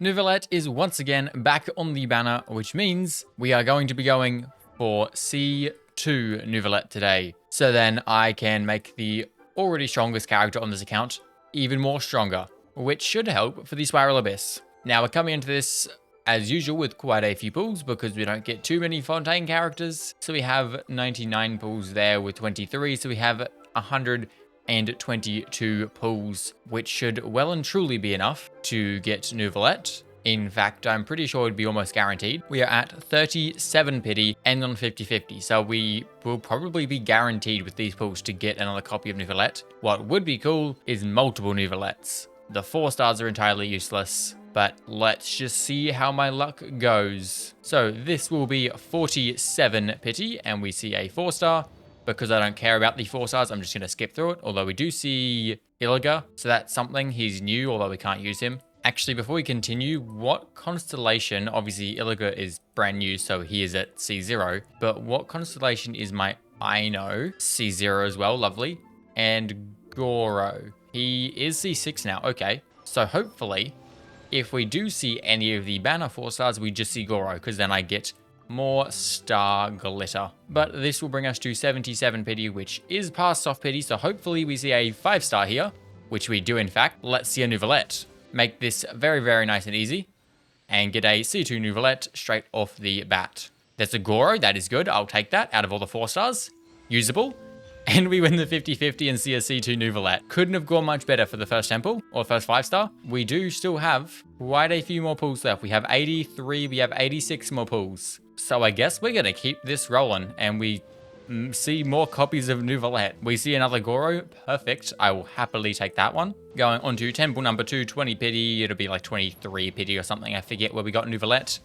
Neuvillette is once again back on the banner, which means we are going to be going for C2 Neuvillette today. So then I can make the already strongest character on this account even more stronger, which should help for the Spiral Abyss. Now we're coming into this as usual with quite a few pulls because we don't get too many Fontaine characters. So we have 99 pulls there with 23, so we have 122 pulls, which should well and truly be enough to get Neuvillette. In fact, I'm pretty sure it'd be almost guaranteed. We are at 37 pity and on 50-50, so we will probably be guaranteed with these pulls to get another copy of Neuvillette. What would be cool is multiple Neuvillettes. The 4 stars are entirely useless, but let's just see how my luck goes. So this will be 47 pity, and we see a 4 star. Because I don't care about the 4 stars, I'm just going to skip through it. Although we do see Illiger, so that's something. He's new, although we can't use him. Actually, before we continue, what constellation? Obviously, Illiger is brand new, so he is at C0. But what constellation is my Ino? C0 as well, lovely. And Goro. He is C6 now, okay. So hopefully, if we do see any of the banner 4 stars, we just see Goro, because then I get more star glitter. But this will bring us to 77 pity, which is past soft pity, so hopefully we see a 5 star here, which we do in fact. Let's see a Neuvillette. Make this very, very nice and easy, and get a C2 Neuvillette straight off the bat. There's a Goro, that is good, I'll take that out of all the 4 stars. Usable. And we win the 50-50 and see a C2 Neuvillette. Couldn't have gone much better for the first temple, or first 5 star. We do still have quite a few more pulls left. We have 83, we have 86 more pulls. So I guess we're going to keep this rolling, and we see more copies of Neuvillette. We see another Goro, perfect. I will happily take that one. Going on to temple number 2, 20 pity. It'll be like 23 pity or something. I forget where we got Neuvillette.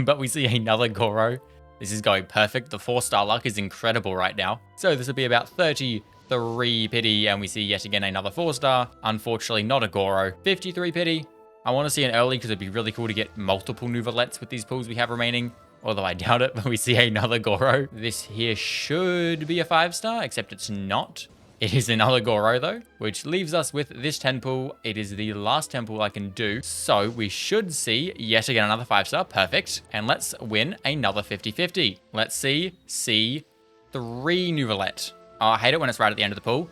But we see another Goro. This is going perfect. The 4 star luck is incredible right now. So this will be about 33 pity, and we see yet again another 4 star. Unfortunately, not a Goro. 53 pity. I want to see an early because it'd be really cool to get multiple Neuvillettes with these pulls we have remaining. Although I doubt it, but we see another Goro. This here should be a 5 star, except it's not. It is another Goro though, which leaves us with this temple. It is the last temple I can do. So we should see yet again another 5 star, perfect. And let's win another 50-50. Let's see C3 Neuvillette. Oh, I hate it when it's right at the end of the pool.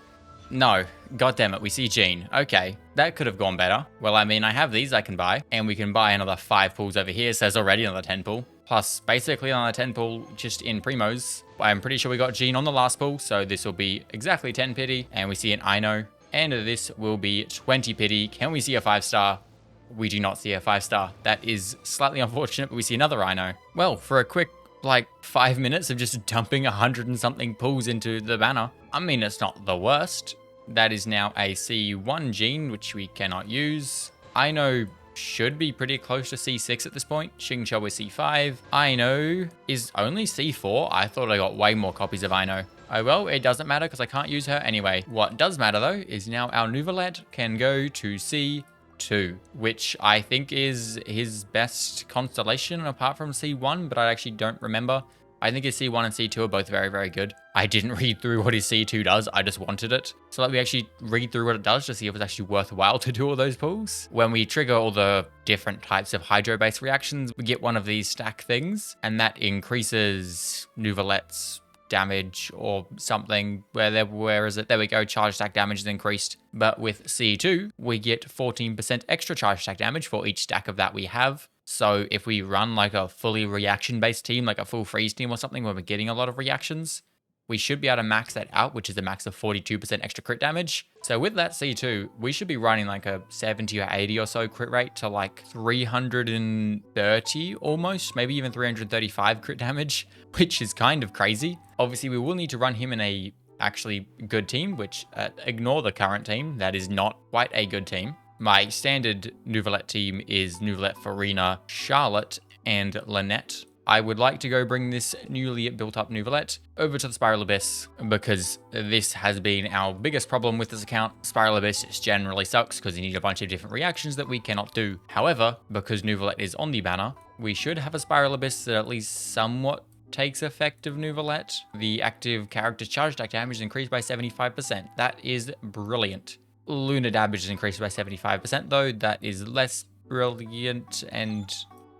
No, god damn it, we see Jean. Okay, that could have gone better. Well, I mean, I have these I can buy, and we can buy another 5 pools over here. Says already another 10 pool. Plus, basically another 10 pool just in primos. I'm pretty sure we got Jean on the last pool, so this will be exactly 10 pity, and we see an Ino. And this will be 20 pity. Can we see a 5 star? We do not see a 5 star. That is slightly unfortunate, but we see another Ino. Well, for a quick, like, 5 minutes of just dumping 100 and something pulls into the banner, I mean, it's not the worst. That is now a C1 Jean, which we cannot use. Ino should be pretty close to C6 at this point. Xingqiu is C5. Ino is only C4. I thought I got way more copies of Ino. Oh well, it doesn't matter because I can't use her anyway. What does matter though is now our Neuvillette can go to C2, which I think is his best constellation apart from C1, but I actually don't remember. I think his C1 and C2 are both very, very good. I didn't read through what his C2 does. I just wanted it. So let me actually read through what it does to see if it's actually worthwhile to do all those pulls. When we trigger all the different types of hydro-based reactions, we get one of these stack things, and that increases Neuvillette's damage or something. Where is it? There we go. Charge stack damage is increased. But with C2, we get 14% extra charge stack damage for each stack of that we have. So if we run like a fully reaction-based team, like a full freeze team or something where we're getting a lot of reactions, we should be able to max that out, which is a max of 42% extra crit damage. So with that C2, we should be running like a 70 or 80 or so crit rate to like 330 almost, maybe even 335 crit damage, which is kind of crazy. Obviously, we will need to run him in a actually good team, which ignore the current team. That is not quite a good team. My standard Neuvillette team is Neuvillette, Farina, Charlotte, and Lynette. I would like to go bring this newly built up Neuvillette over to the Spiral Abyss because this has been our biggest problem with this account. Spiral Abyss just generally sucks because you need a bunch of different reactions that we cannot do. However, because Neuvillette is on the banner, we should have a Spiral Abyss that at least somewhat takes effect of Neuvillette. The active character's charge stack damage is increased by 75%. That is brilliant. Lunar damage is increased by 75% though. That is less brilliant, and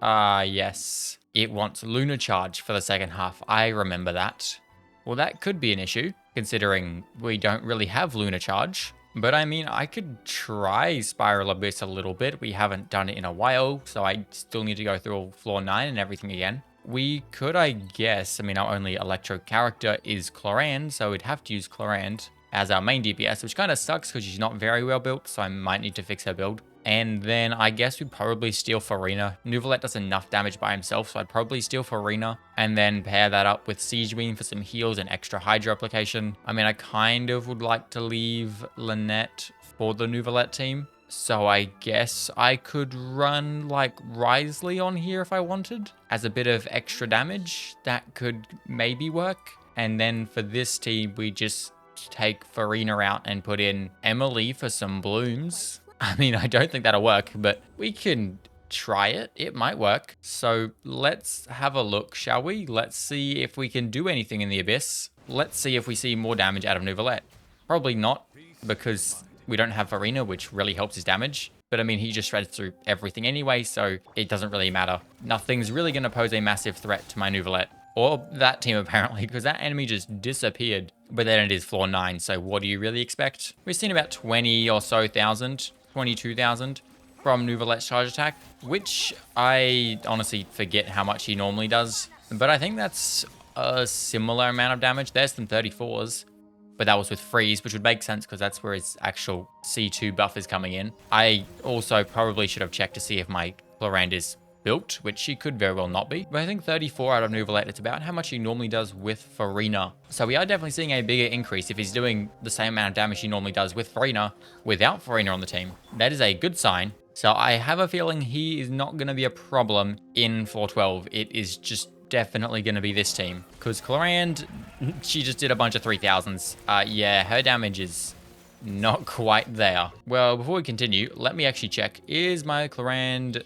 yes. It wants Lunar Charge for the second half. I remember that. Well, that could be an issue, considering we don't really have Lunar Charge. But I mean, I could try Spiral Abyss a little bit. We haven't done it in a while, so I still need to go through floor 9 and everything again. We could, I guess, I mean, our only Electro character is Clorinde, so we'd have to use Clorinde as our main DPS, which kind of sucks because she's not very well built, so I might need to fix her build. And then I guess we'd probably steal Farina. Neuvillette does enough damage by himself, so I'd probably steal Farina and then pair that up with Siege Beam for some heals and extra Hydra application. I mean, I kind of would like to leave Lynette for the Neuvillette team. So I guess I could run like Risley on here if I wanted as a bit of extra damage. That could maybe work. And then for this team, we just take Farina out and put in Emily for some blooms. I mean, I don't think that'll work, but we can try it. It might work. So let's have a look, shall we? Let's see if we can do anything in the Abyss. Let's see if we see more damage out of Neuvillette. Probably not, because we don't have Farina, which really helps his damage. But I mean, he just shreds through everything anyway, so it doesn't really matter. Nothing's really going to pose a massive threat to my Neuvillette. Or that team, apparently, because that enemy just disappeared. But then it is floor 9, so what do you really expect? We've seen about 20 or so thousand. 22,000 from Neuvillette's charge attack, which I honestly forget how much he normally does. But I think that's a similar amount of damage. There's some 34s, but that was with freeze, which would make sense because that's where his actual C2 buff is coming in. I also probably should have checked to see if my Clorinde is built, which she could very well not be. But I think 34 out of Neuvillette, it's about how much he normally does with Farina. So we are definitely seeing a bigger increase if he's doing the same amount of damage he normally does with Farina without Farina on the team. That is a good sign. So I have a feeling he is not going to be a problem in floor 12. It is just definitely going to be this team. Because Clorinde, she just did a bunch of 3000s. Yeah, her damage is not quite there. Well, before we continue, let me actually check. Is my Clorinde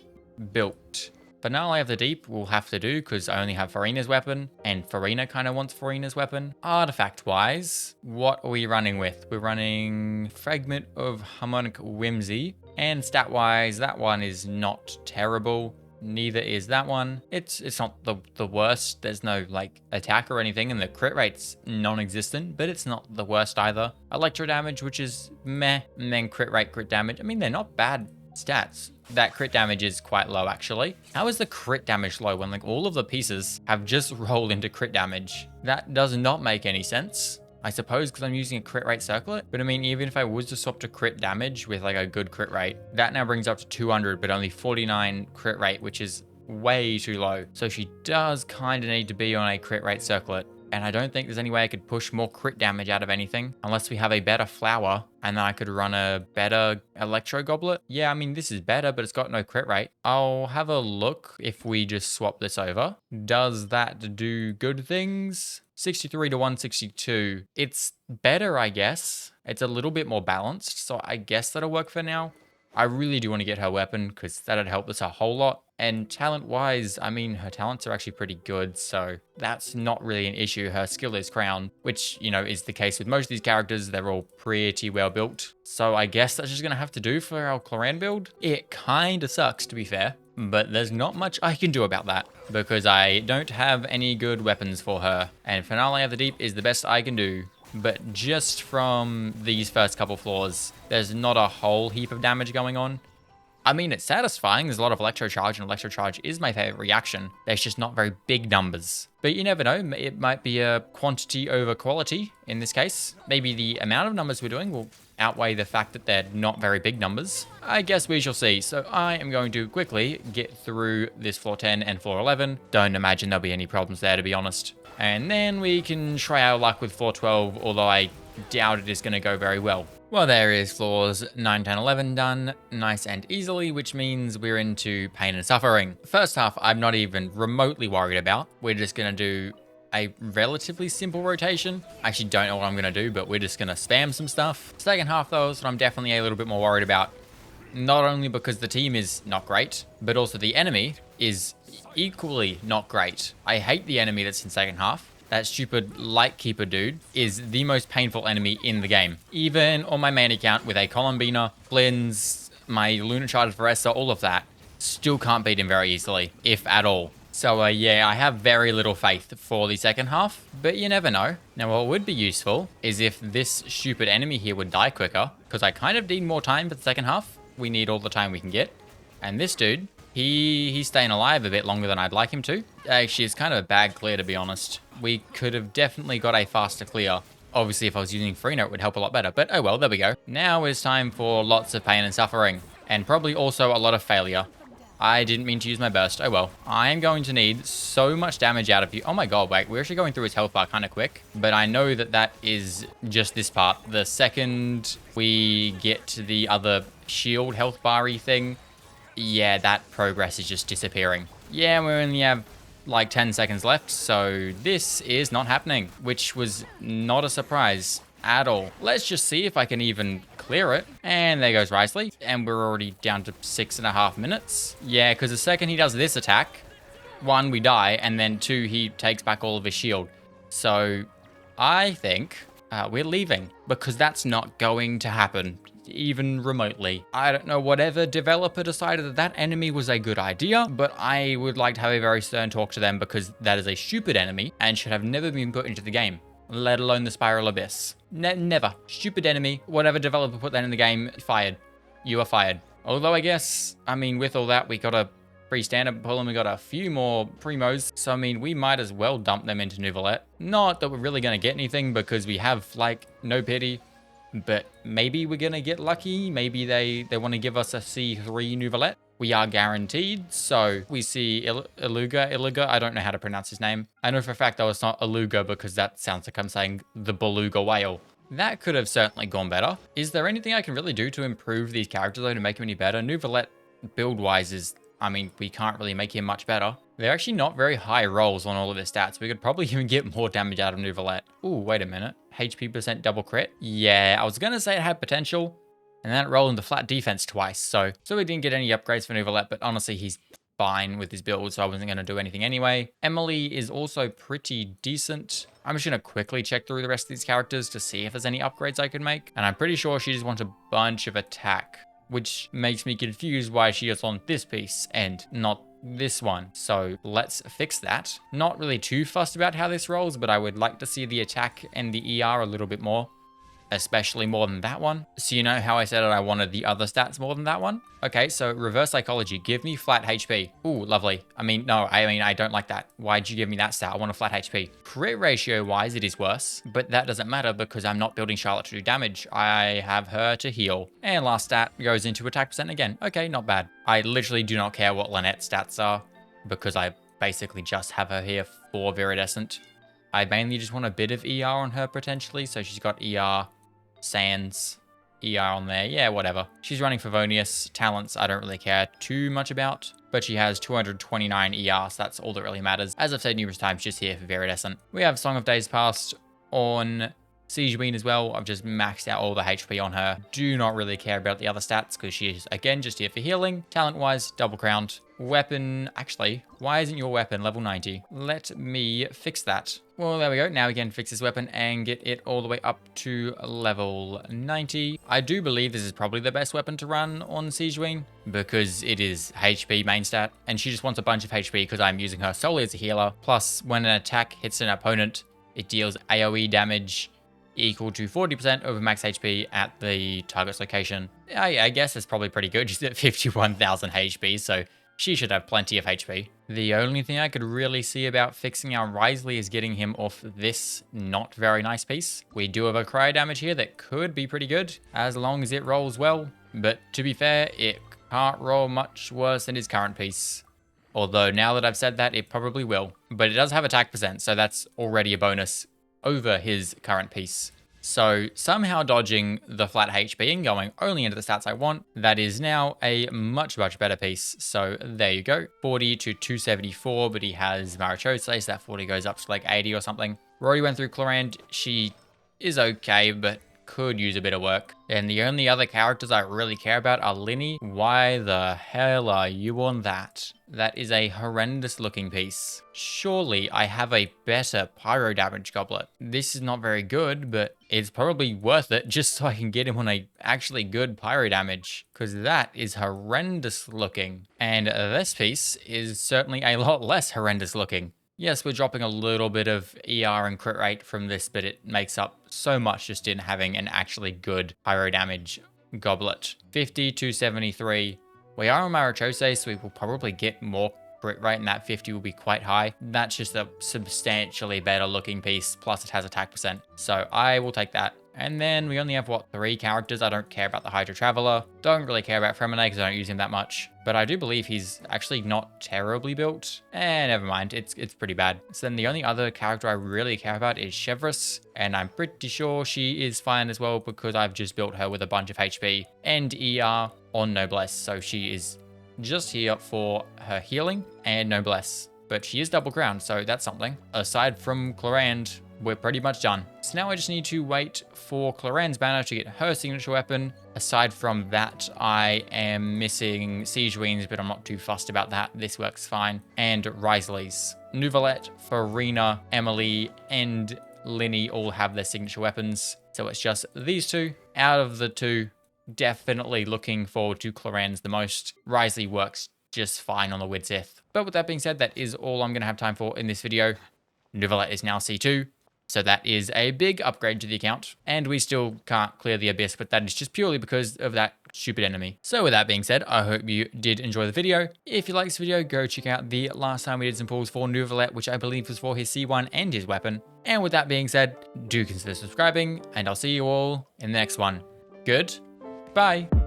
built? Finale of the Deep we'll have to do because I only have Farina's weapon and Farina kind of wants Farina's weapon. Artifact wise, what are we running with? We're running Fragment of Harmonic Whimsy, and stat wise that one is not terrible. Neither is that one. It's not the worst. There's no like attack or anything, and the crit rate's non-existent, but it's not the worst either. Electro damage, which is meh, and then crit rate, crit damage. I mean, they're not bad stats. That crit damage is quite low, actually. How is the crit damage low when like all of the pieces have just rolled into crit damage? That does not make any sense. I suppose because I'm using a crit rate circlet. But I mean, even if I was to swap to crit damage with like a good crit rate, that now brings up to 200, but only 49 crit rate, which is way too low. So she does kind of need to be on a crit rate circlet. And I don't think there's any way I could push more crit damage out of anything unless we have a better flower and then I could run a better Electro Goblet. Yeah, I mean, this is better, but it's got no crit rate. I'll have a look if we just swap this over. Does that do good things? 63 to 162. It's better, I guess. It's a little bit more balanced, so I guess that'll work for now. I really do want to get her weapon because that'd help us a whole lot. And talent-wise, I mean, her talents are actually pretty good, so that's not really an issue. Her skill is crown, which, you know, is the case with most of these characters. They're all pretty well built. So I guess that's just going to have to do for our Clorinde build. It kind of sucks, to be fair, but there's not much I can do about that because I don't have any good weapons for her. And Finale of the Deep is the best I can do. But just from these first couple floors, there's not a whole heap of damage going on. I mean, it's satisfying. There's a lot of Electro Charge, and Electro Charge is my favorite reaction. There's just not very big numbers. But you never know. It might be a quantity over quality in this case. Maybe the amount of numbers we're doing will outweigh the fact that they're not very big numbers. I guess we shall see. So I am going to quickly get through this floor 10 and floor 11. Don't imagine there'll be any problems there, to be honest. And then we can try our luck with floor 12, although I doubt it is going to go very well. Well, there is floors 9, 10, 11 done, nice and easily, which means we're into pain and suffering. First half, I'm not even remotely worried about. We're just going to do a relatively simple rotation. I actually don't know what I'm going to do, but we're just going to spam some stuff. Second half, though, is what I'm definitely a little bit more worried about. Not only because the team is not great, but also the enemy is equally not great. I hate the enemy that's in second half. That stupid Lightkeeper dude is the most painful enemy in the game. Even on my main account with a Columbina, Flynn's, my Lunar Charged Varessa, all of that, Still can't beat him very easily, if at all. So yeah, I have very little faith for the second half, but you never know. Now what would be useful is if this stupid enemy here would die quicker, because I kind of need more time for the second half. We need all the time we can get. And this dude, he's staying alive a bit longer than I'd like him to. Actually, it's kind of a bad clear, to be honest. We could have definitely got a faster clear. Obviously, if I was using free note, it would help a lot better. But oh well, there we go. Now it's time for lots of pain and suffering. And probably also a lot of failure. I didn't mean to use my burst. Oh well. I am going to need so much damage out of you. Oh my god, wait. We're actually going through his health bar kind of quick. But I know that that is just this part. The second we get to the other shield health bar-y thing, yeah, that progress is just disappearing. Yeah, we only have like 10 seconds left, so this is not happening, which was not a surprise at all. Let's just see if I can even clear it. And there goes Risley. And we're already down to 6.5 minutes. Yeah, because the second he does this attack, 1, we die, and then 2, he takes back all of his shield. So I think we're leaving, because that's not going to happen, even remotely. I don't know, whatever developer decided that that enemy was a good idea, but I would like to have a very stern talk to them, because that is a stupid enemy and should have never been put into the game, let alone the Spiral Abyss. Never. Stupid enemy. Whatever developer put that in the game, fired. You are fired. Although I guess, I mean, with all that, we got a free standard pull and we got a few more primos. So, I mean, we might as well dump them into Neuvillette. Not that we're really going to get anything because we have, like, no pity. But maybe we're going to get lucky. Maybe they want to give us a C3 Neuvillette. We are guaranteed. So we see Iluga. I don't know how to pronounce his name. I know for a fact that it's not Iluga because that sounds like I'm saying the beluga whale. That could have certainly gone better. Is there anything I can really do to improve these characters though to make them any better? Neuvillette build-wise is, I mean, we can't really make him much better. They're actually not very high rolls on all of his stats. We could probably even get more damage out of Neuvillette. Ooh, wait a minute. HP percent double crit. Yeah, I was going to say it had potential. And then it rolled into flat defense twice. So we didn't get any upgrades for Neuvillette, but honestly, he's fine with his build, so I wasn't going to do anything anyway. Emily is also pretty decent. I'm just going to quickly check through the rest of these characters to see if there's any upgrades I could make. And I'm pretty sure she just wants a bunch of attack, which makes me confused why she is on this piece and not this one. So let's fix that. Not really too fussed about how this rolls, but I would like to see the attack and the ER a little bit more. Especially more than that one. So you know how I said I wanted the other stats more than that one? Okay, so reverse psychology. Give me flat HP. Ooh, lovely. I don't like that. Why'd you give me that stat? I want a flat HP. Crit ratio wise, it is worse, but that doesn't matter because I'm not building Charlotte to do damage. I have her to heal. And last stat goes into attack percent again. Okay, not bad. I literally do not care what Lynette's stats are because I basically just have her here for Viridescent. I mainly just want a bit of ER on her potentially. So she's got ER, Sands, ER on there. Yeah, whatever. She's running Favonius. Talents, I don't really care too much about. But she has 229 ER, so that's all that really matters. As I've said numerous times, just here for Viridescent. We have Song of Days Past on Siege Queen as well. I've just maxed out all the HP on her. Do not really care about the other stats because she is, again, just here for healing. Talent-wise, double crowned. Weapon, actually, why isn't your weapon level 90? Let me fix that. Well, there we go. Now we can fix this weapon and get it all the way up to level 90. I do believe this is probably the best weapon to run on Siege Queen because it is HP main stat. And she just wants a bunch of HP because I'm using her solely as a healer. Plus, when an attack hits an opponent, it deals AoE damage equal to 40% over max HP at the target's location. I guess it's probably pretty good. She's at 51,000 HP, so she should have plenty of HP. The only thing I could really see about fixing our Risley is getting him off this not very nice piece. We do have a cryo damage here that could be pretty good as long as it rolls well. But to be fair, it can't roll much worse than his current piece. Although now that I've said that, it probably will. But it does have attack percent, so that's already a bonus over his current piece. So somehow dodging the flat HP and going only into the stats I want, that is now a much better piece. So there you go, 40 to 274, but he has Marichose, so that 40 goes up to like 80 or something. Rory went through Clorinde. She is okay, but could use a bit of work. And the only other characters I really care about are Linny. Why the hell are you on that? That is a horrendous looking piece. Surely I have a better pyro damage goblet. This is not very good, but it's probably worth it just so I can get him on a actually good pyro damage, because that is horrendous looking. And this piece is certainly a lot less horrendous looking. Yes, we're dropping a little bit of ER and crit rate from this, but it makes up so much just in having an actually good pyro damage goblet. 50 to 73. We are on Marichose, so we will probably get more crit rate, and that 50 will be quite high. That's just a substantially better looking piece, plus it has attack percent. So I will take that. And then we only have, what, 3 characters? I don't care about the Hydra Traveler. Don't really care about Fremine because I don't use him that much. But I do believe he's actually not terribly built. Never mind, it's pretty bad. So then the only other character I really care about is Chevreuse. And I'm pretty sure she is fine as well because I've just built her with a bunch of HP and ER on Noblesse. So she is just here for her healing and Noblesse. But she is double crowned, so that's something. Aside from Clorinde, we're pretty much done. So now I just need to wait for Clorinde's banner to get her signature weapon. Aside from that, I am missing Siege Weens, but I'm not too fussed about that. This works fine. And Risley's. Neuvillette, Farina, Emily, and Linny all have their signature weapons. So it's just these two. Out of the two, definitely looking forward to Clorinde's the most. Risley works just fine on the Widsith. But with that being said, that is all I'm going to have time for in this video. Neuvillette is now C2. So that is a big upgrade to the account, and we still can't clear the Abyss, but that is just purely because of that stupid enemy. So with that being said, I hope you did enjoy the video. If you liked this video, go check out the last time we did some pulls for Neuvillette, which I believe was for his C1 and his weapon. And with that being said, do consider subscribing, and I'll see you all in the next one. Goodbye.